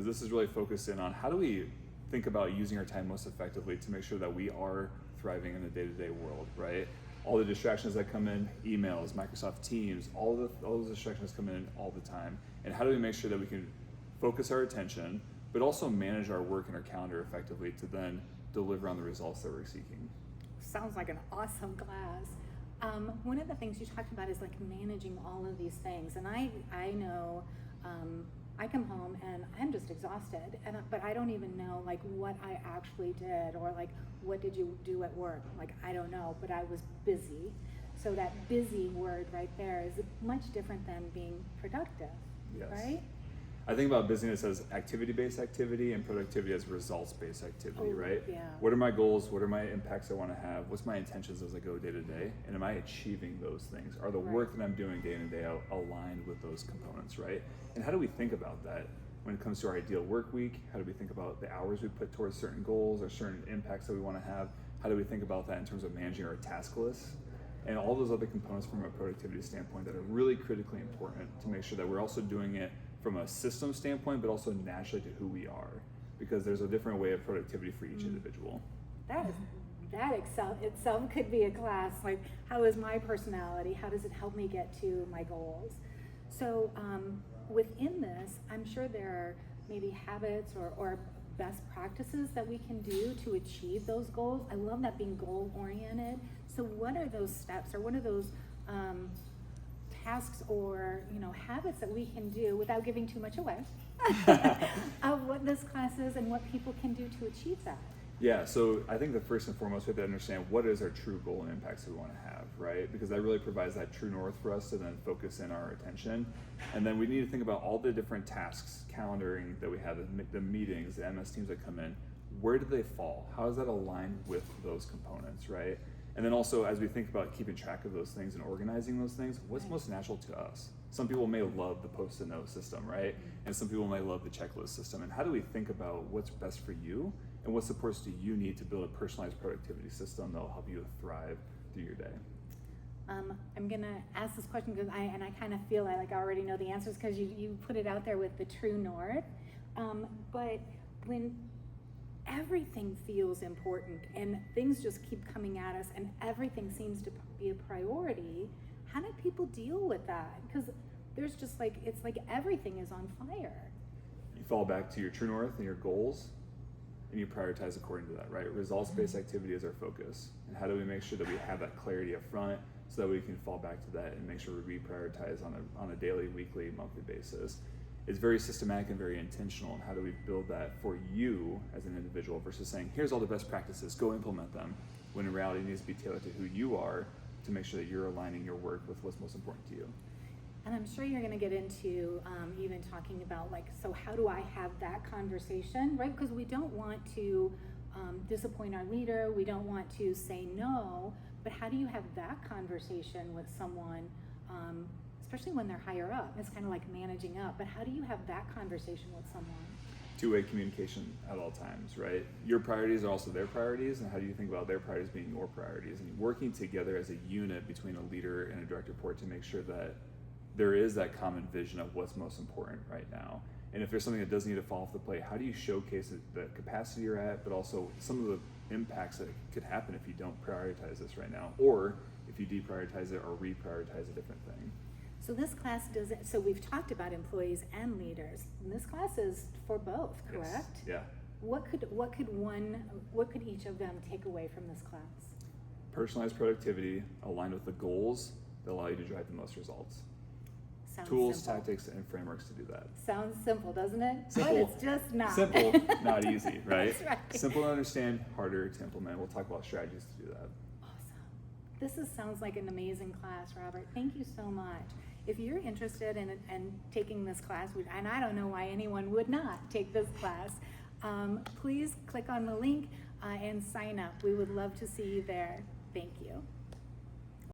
This is really focusing on how do we think about using our time most effectively to make sure that we are thriving in the day-to-day world, right? All the distractions that come in, emails, Microsoft Teams, all those distractions come in all the time. And how do we make sure that we can focus our attention, but also manage our work and our calendar effectively to then deliver on the results that we're seeking? Sounds like an awesome class. One of the things you talked about is like managing all of these things. And I know I come home and I'm just exhausted, but I don't even know like what I actually did, or like what did you do at work? Like I don't know, but I was busy. So that busy word right there is much different than being productive, Yes. right? I think about busyness as activity-based activity and productivity as results-based activity, right? Yeah. What are my goals? What are my impacts I want to have? What's my intentions as I go day to day? And am I achieving those things? Are the work that I'm doing day in and day out aligned with those components, right? And how do we think about that when it comes to our ideal work week? How do we think about the hours we put towards certain goals or certain impacts that we want to have? How do we think about that in terms of managing our task list? And all those other components from a productivity standpoint that are really critically important to make sure that we're also doing it from a system standpoint, but also naturally to who we are, because there's a different way of productivity for each individual. That itself could be a class. Like, how is my personality? How does it help me get to my goals? So within this, I'm sure there are maybe habits or best practices that we can do to achieve those goals. I love that, being goal oriented. So what are those steps, or what are those tasks or habits that we can do without giving too much away of what this class is and what people can do to achieve that? Yeah, so I think the first and foremost we have to understand what is our true goal and impacts that we want to have, right? Because that really provides that true north for us to then focus in our attention. And then we need to think about all the different tasks, calendaring that we have, the meetings, the MS Teams that come in. Where do they fall? How does that align with those components, right? And then also, as we think about keeping track of those things and organizing those things, what's most natural to us? Some people may love the post-it note system, right? And some people may love the checklist system. And how do we think about what's best for you and what supports do you need to build a personalized productivity system that will help you thrive through your day? I'm gonna ask this question because I kind of feel like I already know the answers, because you put it out there with the true north. But when everything feels important and things just keep coming at us and everything seems to be a priority, how do people deal with that? Because there's just like, it's like everything is on fire. You fall back to your true north and your goals, and you prioritize according to that, right? Results-based activity is our focus. And how do we make sure that we have that clarity up front so that we can fall back to that and make sure we reprioritize on a daily, weekly, monthly basis? It's very systematic and very intentional. And how do we build that for you as an individual versus saying, here's all the best practices, go implement them, when in reality it needs to be tailored to who you are to make sure that you're aligning your work with what's most important to you. And I'm sure you're going to get into even talking about like, so how do I have that conversation, right? Because we don't want to disappoint our leader. We don't want to say no, but how do you have that conversation with someone, especially when they're higher up? It's kind of like managing up, but how do you have that conversation with someone? Two-way communication at all times, right? Your priorities are also their priorities, and how do you think about their priorities being your priorities? And working together as a unit between a leader and a direct report to make sure that there is that common vision of what's most important right now. And if there's something that does need to fall off the plate, how do you showcase the capacity you're at, but also some of the impacts that could happen if you don't prioritize this right now, or if you deprioritize it or reprioritize a different thing. So this class doesn't, so we've talked about employees and leaders, and this class is for both, correct? Yes. Yeah. What could each of them take away from this class? Personalized productivity aligned with the goals that allow you to drive the most results. Sounds Tools, simple. tactics, and frameworks to do that. Sounds simple, doesn't it? Simple. But it's just not. Simple, not easy, right? That's right. Simple to understand, harder to implement. We'll talk about strategies to do that. Awesome. Sounds like an amazing class, Robert. Thank you so much. If you're interested in taking this class, and I don't know why anyone would not take this class, please click on the link and sign up. We would love to see you there. Thank you.